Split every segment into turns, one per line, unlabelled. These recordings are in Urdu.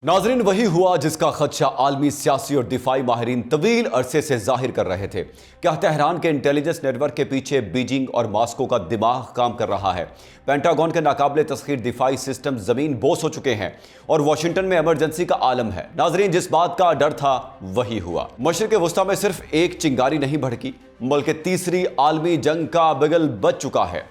ناظرین، وہی ہوا جس کا خدشہ عالمی سیاسی اور دفاعی ماہرین طویل عرصے سے ظاہر کر رہے تھے۔ کیا تہران کے انٹیلیجنس نیٹ ورک کے پیچھے بیجنگ اور ماسکو کا دماغ کام کر رہا ہے؟ پینٹاگون کے ناقابل تسخیر دفاعی سسٹم زمین بوس ہو چکے ہیں اور واشنگٹن میں ایمرجنسی کا عالم ہے۔ ناظرین، جس بات کا ڈر تھا وہی ہوا۔ مشرق وسطیٰ میں صرف ایک چنگاری نہیں بھڑکی بلکہ تیسری عالمی جنگ کا بگل بج چکا ہے۔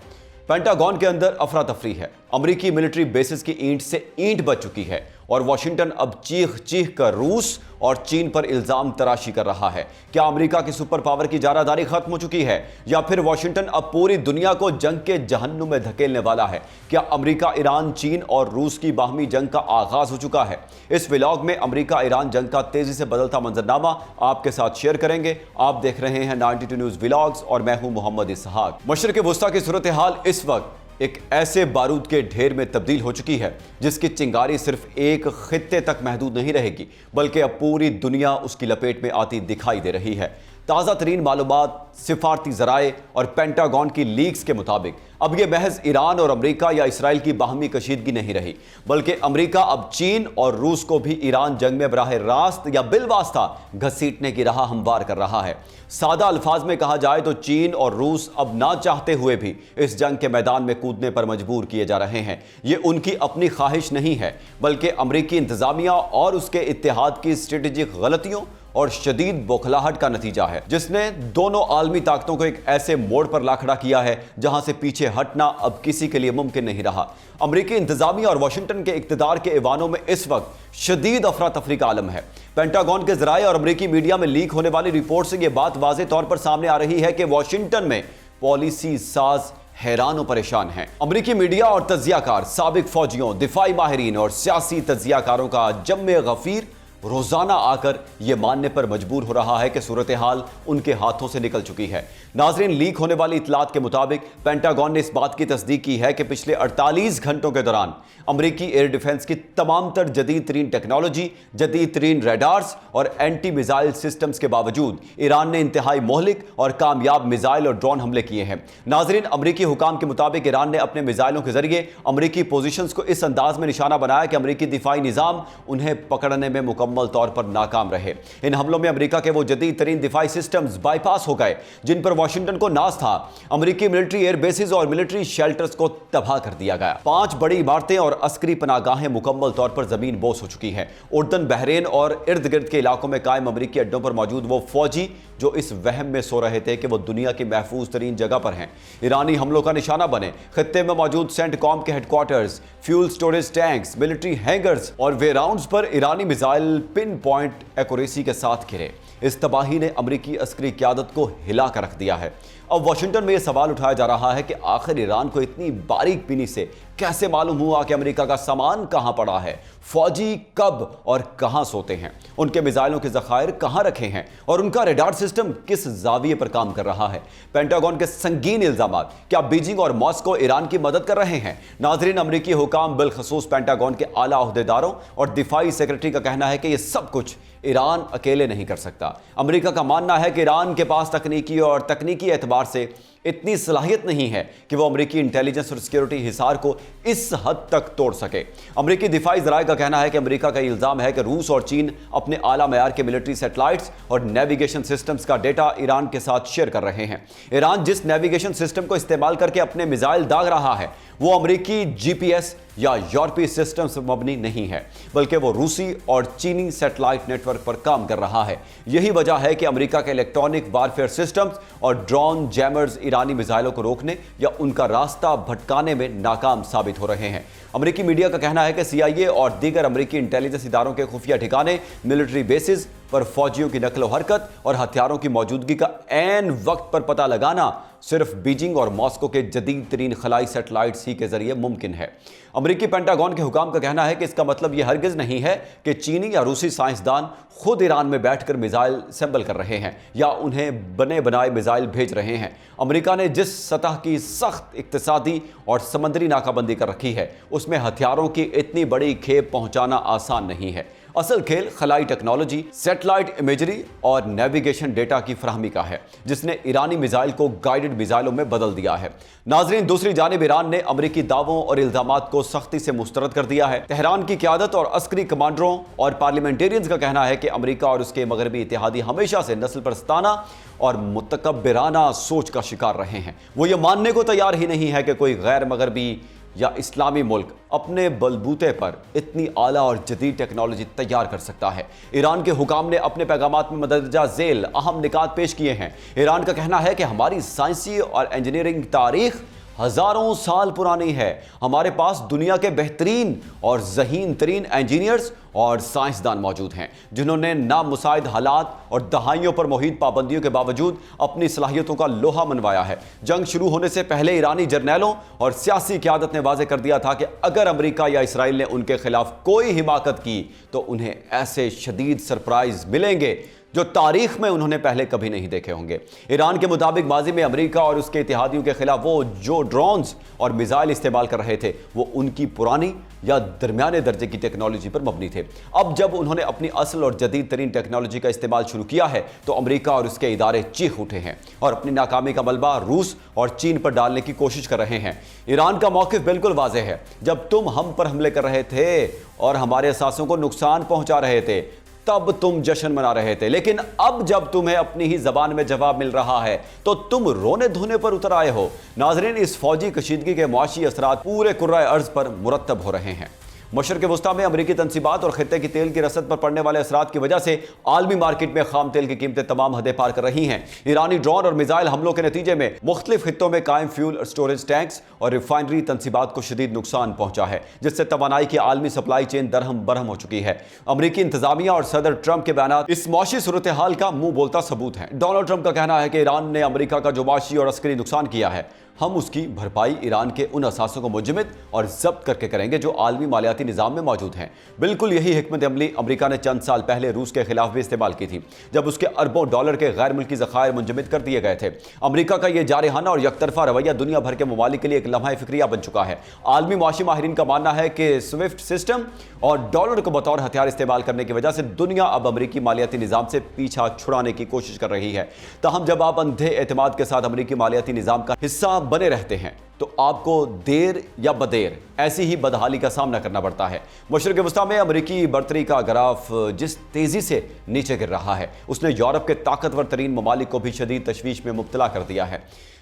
پینٹاگون کے اندر افراتفری ہے، امریکی ملٹری بیسز کی اینٹ سے اینٹ بچ چکی ہے اور واشنگٹن اب چیخ چیخ کر روس اور چین پر الزام تراشی کر رہا ہے۔ کیا امریکہ کی سپر پاور کی جارحداری ختم ہو چکی ہے یا پھر واشنگٹن اب پوری دنیا کو جنگ کے جہنم میں دھکیلنے والا ہے؟ کیا امریکہ، ایران، چین اور روس کی باہمی جنگ کا آغاز ہو چکا ہے؟ اس ولاگ میں امریکہ ایران جنگ کا تیزی سے بدلتا منظرنامہ آپ کے ساتھ شیئر کریں گے۔ آپ دیکھ رہے ہیں 92 نیوز ولاگز اور میں ہوں محمد اسحاق۔ مشرق وسطیٰ کی صورتحال اس وقت ایک ایسے بارود کے ڈھیر میں تبدیل ہو چکی ہے جس کی چنگاری صرف ایک خطے تک محدود نہیں رہے گی بلکہ اب پوری دنیا اس کی لپیٹ میں آتی دکھائی دے رہی ہے۔ تازہ ترین معلومات، سفارتی ذرائع اور پینٹاگون کی لیکس کے مطابق اب یہ محض ایران اور امریکہ یا اسرائیل کی باہمی کشیدگی نہیں رہی بلکہ امریکہ اب چین اور روس کو بھی ایران جنگ میں براہ راست یا بالواسطہ گھسیٹنے کی راہ ہموار کر رہا ہے۔ سادہ الفاظ میں کہا جائے تو چین اور روس اب نہ چاہتے ہوئے بھی اس جنگ کے میدان میں کودنے پر مجبور کیے جا رہے ہیں۔ یہ ان کی اپنی خواہش نہیں ہے بلکہ امریکی انتظامیہ اور اس کے اتحاد کی اسٹریٹجک غلطیوں اور شدید بوکھلاہٹ کا نتیجہ ہے جس نے دونوں عالمی طاقتوں کو ایک ایسے موڑ پر لا کھڑا کیا ہے جہاں سے پیچھے ہٹنا اب کسی کے لیے ممکن نہیں رہا۔ امریکی انتظامیہ اور واشنگٹن کے اقتدار کے ایوانوں میں اس وقت شدید افراتفری کا عالم ہے۔ پینٹاگون کے ذرائع اور امریکی میڈیا میں لیک ہونے والی رپورٹ سے یہ بات واضح طور پر سامنے آ رہی ہے کہ واشنگٹن میں پالیسی ساز حیران و پریشان ہیں۔ امریکی میڈیا اور تجزیہ کار، سابق فوجیوں، دفاعی ماہرین اور سیاسی تجزیہ کاروں کا جم غفیر روزانہ آ کر یہ ماننے پر مجبور ہو رہا ہے کہ صورتحال ان کے ہاتھوں سے نکل چکی ہے۔ ناظرین، لیک ہونے والی اطلاعات کے مطابق پینٹاگون نے اس بات کی تصدیق کی ہے کہ پچھلے 48 گھنٹوں کے دوران امریکی ایئر ڈیفنس کی تمام تر جدید ترین ٹیکنالوجی، جدید ترین ریڈارز اور اینٹی میزائل سسٹمز کے باوجود ایران نے انتہائی مہلک اور کامیاب میزائل اور ڈرون حملے کیے ہیں۔ ناظرین، امریکی حکام کے مطابق ایران نے اپنے میزائلوں کے ذریعے امریکی پوزیشنز کو اس انداز میں نشانہ بنایا کہ امریکی دفاعی نظام انہیں پکڑنے میں مکمل طور پر ناکام رہے۔ ان حملوں میں امریکہ کے وہ جدید ترین دفاعی سسٹمز بائی پاس ہو گئے جن پر واشنگٹن کو ناز تھا۔ امریکی ملٹری ایئر بیسز اور ملٹری شیلٹرز کو تباہ کر دیا گیا۔ 5 بڑی عمارتیں اور عسکری پناہگاہیں مکمل طور پر زمین بوس ہو چکی ہیں۔ اردن، بحرین اور ارد گرد کے علاقوں میں قائم امریکی اڈوں پر موجود وہ فوجی جو اس وہم میں سو رہے تھے کہ وہ دنیا کی محفوظ ترین جگہ پر ہیں، ایرانی حملوں کا نشانہ بنے۔ خطے میں موجود سینٹ کام کے headquarters, fuel storage tanks, military hangars اور وے راؤنڈز پر ایرانی میزائل پن پوائنٹ ایکوریسی کے ساتھ گرے۔ اس تباہی نے امریکی عسکری قیادت کو ہلا کر رکھ دیا ہے۔ اب واشنگٹن میں یہ سوال اٹھایا جا رہا ہے کہ آخر ایران کو اتنی باریک بینی سے کیسے معلوم ہوا کہ امریکہ کا سامان کہاں پڑا ہے، فوجی کب اور کہاں سوتے ہیں، ان کے میزائلوں کے ذخائر کہاں رکھے ہیں اور ان کا ریڈار سسٹم کس زاویے پر کام کر رہا ہے۔ پینٹاگون کے سنگین الزامات، کیا بیجنگ اور ماسکو ایران کی مدد کر رہے ہیں؟ ناظرین، امریکی حکام بالخصوص پینٹاگون کے اعلیٰ عہدیداروں اور دفاعی سیکرٹری کا کہنا ہے کہ یہ سب کچھ ایران اکیلے نہیں کر سکتا۔ امریکہ کا ماننا ہے کہ ایران کے پاس تکنیکی اعتبار سے اتنی صلاحیت نہیں ہے کہ وہ امریکی انٹیلیجنس اور سیکیورٹی حصار کو اس حد تک توڑ سکے۔ امریکی دفاعی ذرائع کا کہنا ہے کہ امریکہ کا یہ الزام ہے کہ روس اور چین اپنے اعلیٰ معیار کے ملٹری سیٹلائٹس اور نیویگیشن سسٹمز کا ڈیٹا ایران کے ساتھ شیئر کر رہے ہیں۔ ایران جس نیویگیشن سسٹم کو استعمال کر کے اپنے میزائل داغ رہا ہے وہ امریکی جی پی ایس یا یورپی سسٹمز پر مبنی نہیں ہے بلکہ وہ روسی اور چینی سیٹلائٹ نیٹ ورک پر کام کر رہا ہے۔ یہی وجہ ہے کہ امریکہ کے الیکٹرانک وارفیئر سسٹمز اور ڈرون جیمرز ایرانی میزائلوں کو روکنے یا ان کا راستہ بھٹکانے میں ناکام ثابت ہو رہے ہیں۔ امریکی میڈیا کا کہنا ہے کہ سی آئی اے اور دیگر امریکی انٹیلیجنس اداروں کے خفیہ ٹھکانے، ملٹری بیسز پر فوجیوں کی نقل و حرکت اور ہتھیاروں کی موجودگی کا عین وقت پر پتہ لگانا صرف بیجنگ اور ماسکو کے جدید ترین خلائی سیٹلائٹس ہی کے ذریعے ممکن ہے۔ امریکی پینٹاگون کے حکام کا کہنا ہے کہ اس کا مطلب یہ ہرگز نہیں ہے کہ چینی یا روسی سائنسدان خود ایران میں بیٹھ کر میزائل اسمبل کر رہے ہیں یا انہیں بنے بنائے میزائل بھیج رہے ہیں۔ امریکہ نے جس سطح کی سخت اقتصادی اور سمندری ناکہ بندی کر رکھی ہے اس میں ہتھیاروں کی اتنی بڑی کھیپ پہنچانا آسان نہیں ہے۔ اصل کھیل خلائی ٹیکنالوجی، سیٹلائٹ امیجری اور نیویگیشن ڈیٹا کی فراہمی کا ہے، جس نے ایرانی میزائل کو گائیڈڈ میزائلوں میں بدل دیا ہے۔ ناظرین، دوسری جانب ایران نے امریکی دعووں اور الزامات کو سختی سے مسترد کر دیا ہے۔ تہران کی قیادت اور عسکری کمانڈروں اور پارلیمنٹیرینز کا کہنا ہے کہ امریکہ اور اس کے مغربی اتحادی ہمیشہ سے نسل پرستانہ اور متکبرانہ سوچ کا شکار رہے ہیں۔ وہ یہ ماننے کو تیار ہی نہیں ہے کہ کوئی غیر مغربی یا اسلامی ملک اپنے بلبوتے پر اتنی اعلیٰ اور جدید ٹیکنالوجی تیار کر سکتا ہے۔ ایران کے حکام نے اپنے پیغامات میں مندرجہ ذیل اہم نکات پیش کیے ہیں۔ ایران کا کہنا ہے کہ ہماری سائنسی اور انجینئرنگ تاریخ ہزاروں سال پرانی ہے۔ ہمارے پاس دنیا کے بہترین اور ذہین ترین انجینئرز اور سائنسدان موجود ہیں، جنہوں نے نامساعد حالات اور دہائیوں پر محیط پابندیوں کے باوجود اپنی صلاحیتوں کا لوہا منوایا ہے۔ جنگ شروع ہونے سے پہلے ایرانی جرنیلوں اور سیاسی قیادت نے واضح کر دیا تھا کہ اگر امریکہ یا اسرائیل نے ان کے خلاف کوئی حماقت کی تو انہیں ایسے شدید سرپرائز ملیں گے جو تاریخ میں انہوں نے پہلے کبھی نہیں دیکھے ہوں گے۔ ایران کے مطابق ماضی میں امریکہ اور اس کے اتحادیوں کے خلاف وہ جو ڈرونز اور میزائل استعمال کر رہے تھے وہ ان کی پرانی یا درمیانے درجے کی ٹیکنالوجی پر مبنی تھے۔ اب جب انہوں نے اپنی اصل اور جدید ترین ٹیکنالوجی کا استعمال شروع کیا ہے تو امریکہ اور اس کے ادارے چیخ اٹھے ہیں اور اپنی ناکامی کا ملبہ روس اور چین پر ڈالنے کی کوشش کر رہے ہیں۔ ایران کا موقف بالکل واضح ہے۔ جب تم ہم پر حملے کر رہے تھے اور ہمارے اثاثوں کو نقصان پہنچا رہے تھے تب تم جشن منا رہے تھے، لیکن اب جب تمہیں اپنی ہی زبان میں جواب مل رہا ہے تو تم رونے دھونے پر اتر آئے ہو۔ ناظرین، اس فوجی کشیدگی کے معاشی اثرات پورے کرۂ ارض پر مرتب ہو رہے ہیں۔ مشرق وسطیٰ میں امریکی تنصیبات اور خطے کی تیل کی رسد پر پڑنے والے اثرات کی وجہ سے عالمی مارکیٹ میں خام تیل کی قیمتیں تمام حدیں پار کر رہی ہیں۔ ایرانی ڈرون اور میزائل حملوں کے نتیجے میں مختلف خطوں میں قائم فیول اسٹوریج ٹینکس اور ریفائنری تنصیبات کو شدید نقصان پہنچا ہے، جس سے توانائی کی عالمی سپلائی چین درہم برہم ہو چکی ہے۔ امریکی انتظامیہ اور صدر ٹرمپ کے بیانات اس معاشی صورتحال کا منہ بولتا ثبوت ہیں۔ ڈونلڈ ٹرمپ کا کہنا ہے کہ ایران نے امریکہ کا جو معاشی اور عسکری نقصان کیا ہے، ہم اس کی بھرپائی ایران کے ان اثاثوں کو منجمد اور ضبط کر کے کریں گے جو عالمی مالیاتی نظام میں موجود ہیں۔ بالکل یہی حکمت عملی امریکہ نے چند سال پہلے روس کے خلاف بھی استعمال کی تھی، جب اس کے اربوں ڈالر کے غیر ملکی ذخائر منجمد کر دیے گئے تھے۔ امریکہ کا یہ جارحانہ اور یک طرفہ رویہ دنیا بھر کے ممالک کے لیے ایک لمحہ فکریہ بن چکا ہے۔ عالمی معاشی ماہرین کا ماننا ہے کہ سوئفٹ سسٹم اور ڈالر کو بطور ہتھیار استعمال کرنے کی وجہ سے دنیا اب امریکی مالیاتی نظام سے پیچھا چھڑانے کی کوشش کر رہی ہے۔ تاہم جب آپ اندھے اعتماد کے ساتھ امریکی مالیاتی نظام کا حصہ بنے رہتے ہیں تو آپ کو دیر یا بدیر ایسی ہی بدحالی کا سامنا کرنا پڑتا ہے۔ مشرق وسطیٰ میں امریکی برتری کا گراف جس تیزی سے نیچے گر رہا ہے، اس نے یورپ کے طاقتور ترین ممالک کو بھی شدید تشویش میں مبتلا کر دیا ہے۔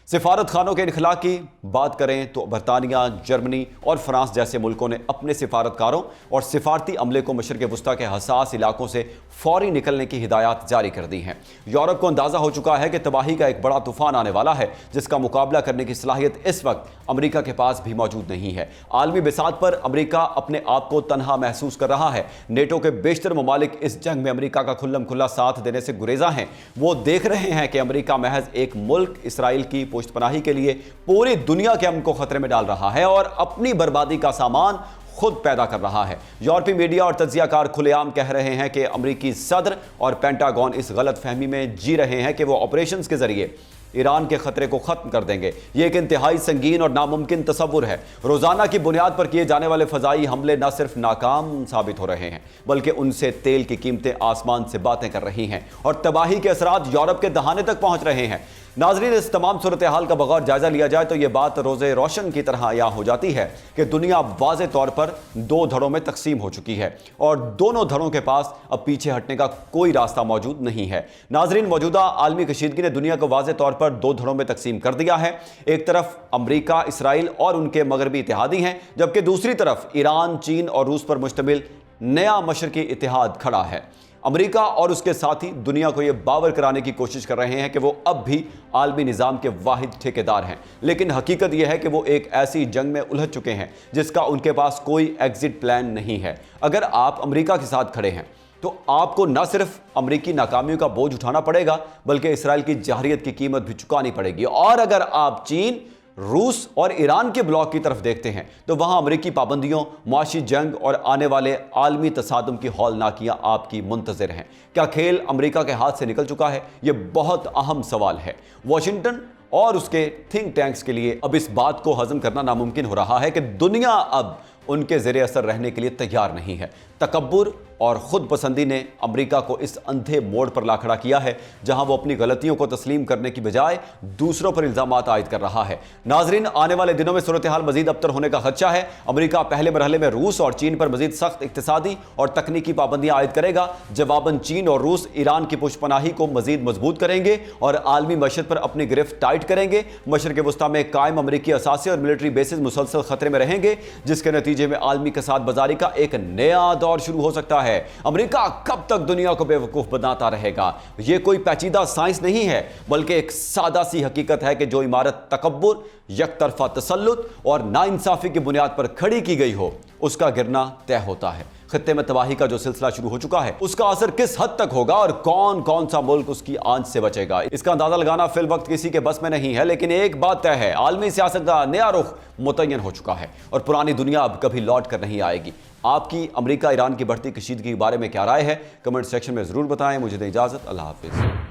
سفارت خانوں کے انخلاء کی بات کریں تو برطانیہ، جرمنی اور فرانس جیسے ملکوں نے اپنے سفارتکاروں اور سفارتی عملے کو مشرق وسطیٰ کے حساس علاقوں سے فوری نکلنے کی ہدایات جاری کر دی ہیں۔ یورپ کو اندازہ ہو چکا ہے کہ تباہی کا ایک بڑا طوفان آنے والا ہے، جس کا مقابلہ کرنے کی صلاحیت اس وقت امریکہ کے پاس بھی موجود نہیں ہے۔ عالمی بساط پر امریکہ اپنے آپ کو تنہا محسوس کر رہا ہے۔ نیٹو کے بیشتر ممالک اس جنگ میں امریکہ کا کھلم کھلا ساتھ دینے سے گریزاں ہیں۔ وہ دیکھ رہے ہیں کہ امریکہ محض ایک ملک اسرائیل کی پشت پناہی کے لیے پوری دنیا کے امن کو خطرے میں ڈال رہا ہے اور اپنی بربادی کا سامان خود پیدا کر رہا ہے۔ یورپی میڈیا اور تجزیہ کار کھلے عام کہہ رہے ہیں کہ امریکی صدر اور پینٹاگون اس غلط فہمی میں جی رہے ہیں کہ وہ آپریشنز کے ذریعے ایران کے خطرے کو ختم کر دیں گے۔ یہ ایک انتہائی سنگین اور ناممکن تصور ہے۔ روزانہ کی بنیاد پر کیے جانے والے فضائی حملے نہ صرف ناکام ثابت ہو رہے ہیں بلکہ ان سے تیل کی قیمتیں آسمان سے باتیں کر رہی ہیں اور تباہی کے اثرات یورپ کے دہانے تک پہنچ رہے ہیں۔ ناظرین، اس تمام صورتحال کا بغور جائزہ لیا جائے تو یہ بات روزے روشن کی طرح عیاں ہو جاتی ہے کہ دنیا واضح طور پر دو دھڑوں میں تقسیم ہو چکی ہے اور دونوں دھڑوں کے پاس اب پیچھے ہٹنے کا کوئی راستہ موجود نہیں ہے۔ ناظرین، موجودہ عالمی کشیدگی نے دنیا کو واضح طور پر دو دھڑوں میں تقسیم کر دیا ہے۔ ایک طرف امریکہ، اسرائیل اور ان کے مغربی اتحادی ہیں، جبکہ دوسری طرف ایران، چین اور روس پر مشتمل نیا مشرقی اتحاد کھڑا ہے۔ امریکہ اور اس کے ساتھی دنیا کو یہ باور کرانے کی کوشش کر رہے ہیں کہ وہ اب بھی عالمی نظام کے واحد ٹھیکیدار ہیں، لیکن حقیقت یہ ہے کہ وہ ایک ایسی جنگ میں الجھ چکے ہیں جس کا ان کے پاس کوئی ایگزٹ پلان نہیں ہے۔ اگر آپ امریکہ کے ساتھ کھڑے ہیں تو آپ کو نہ صرف امریکی ناکامیوں کا بوجھ اٹھانا پڑے گا بلکہ اسرائیل کی جارحیت کی قیمت بھی چکانی پڑے گی، اور اگر آپ چین، روس اور ایران کے بلاک کی طرف دیکھتے ہیں تو وہاں امریکی پابندیوں، معاشی جنگ اور آنے والے عالمی تصادم کی ہولناکیاں آپ کی منتظر ہیں۔ کیا کھیل امریکہ کے ہاتھ سے نکل چکا ہے؟ یہ بہت اہم سوال ہے۔ واشنگٹن اور اس کے تھنک ٹینکس کے لیے اب اس بات کو ہضم کرنا ناممکن ہو رہا ہے کہ دنیا اب ان کے زیر اثر رہنے کے لیے تیار نہیں ہے۔ تکبر اور خود پسندی نے امریکہ کو اس اندھے موڑ پر لا کھڑا کیا ہے جہاں وہ اپنی غلطیوں کو تسلیم کرنے کی بجائے دوسروں پر الزامات عائد کر رہا ہے۔ ناظرین، آنے والے دنوں میں صورتحال مزید ابتر ہونے کا خدشہ ہے۔ امریکہ پہلے مرحلے میں روس اور چین پر مزید سخت اقتصادی اور تکنیکی پابندیاں عائد کرے گا۔ جواباً چین اور روس ایران کی پشت پناہی کو مزید مضبوط کریں گے اور عالمی معیشت پر اپنی گرفت ٹائٹ کریں گے۔ مشرق وسطیٰ میں قائم امریکی اثاثے اور ملٹری بیسز مسلسل خطرے میں رہیں گے، جس کے نتیجے میں عالمی کساد بازاری کا ایک نیا دور شروع ہو سکتا ہے۔ امریکہ کب تک دنیا کو بے وقوف بناتا رہے گا؟ یہ کوئی پیچیدہ سائنس نہیں ہے، بلکہ ایک سادہ سی حقیقت ہے کہ جو عمارت تکبر، یک طرفہ تسلط اور ناانصافی کی بنیاد پر کھڑی کی گئی ہو، اس کا گرنا طے ہوتا ہے۔ خطے میں تباہی کا جو سلسلہ شروع ہو چکا ہے، اس کا اثر کس حد تک ہوگا اور کون کون سا ملک اس کی آنچ سے بچے گا، اس کا اندازہ لگانا فی الوقت کسی کے بس میں نہیں ہے۔ لیکن ایک بات طے ہے، عالمی سیاست کا نیا رخ متعین ہو چکا ہے اور پرانی دنیا اب کبھی لوٹ کر نہیں آئے گی۔ آپ کی امریکہ ایران کی بڑھتی کشیدگی کے بارے میں کیا رائے ہے؟ کمنٹ سیکشن میں ضرور بتائیں۔ مجھے دیں اجازت، اللہ حافظ۔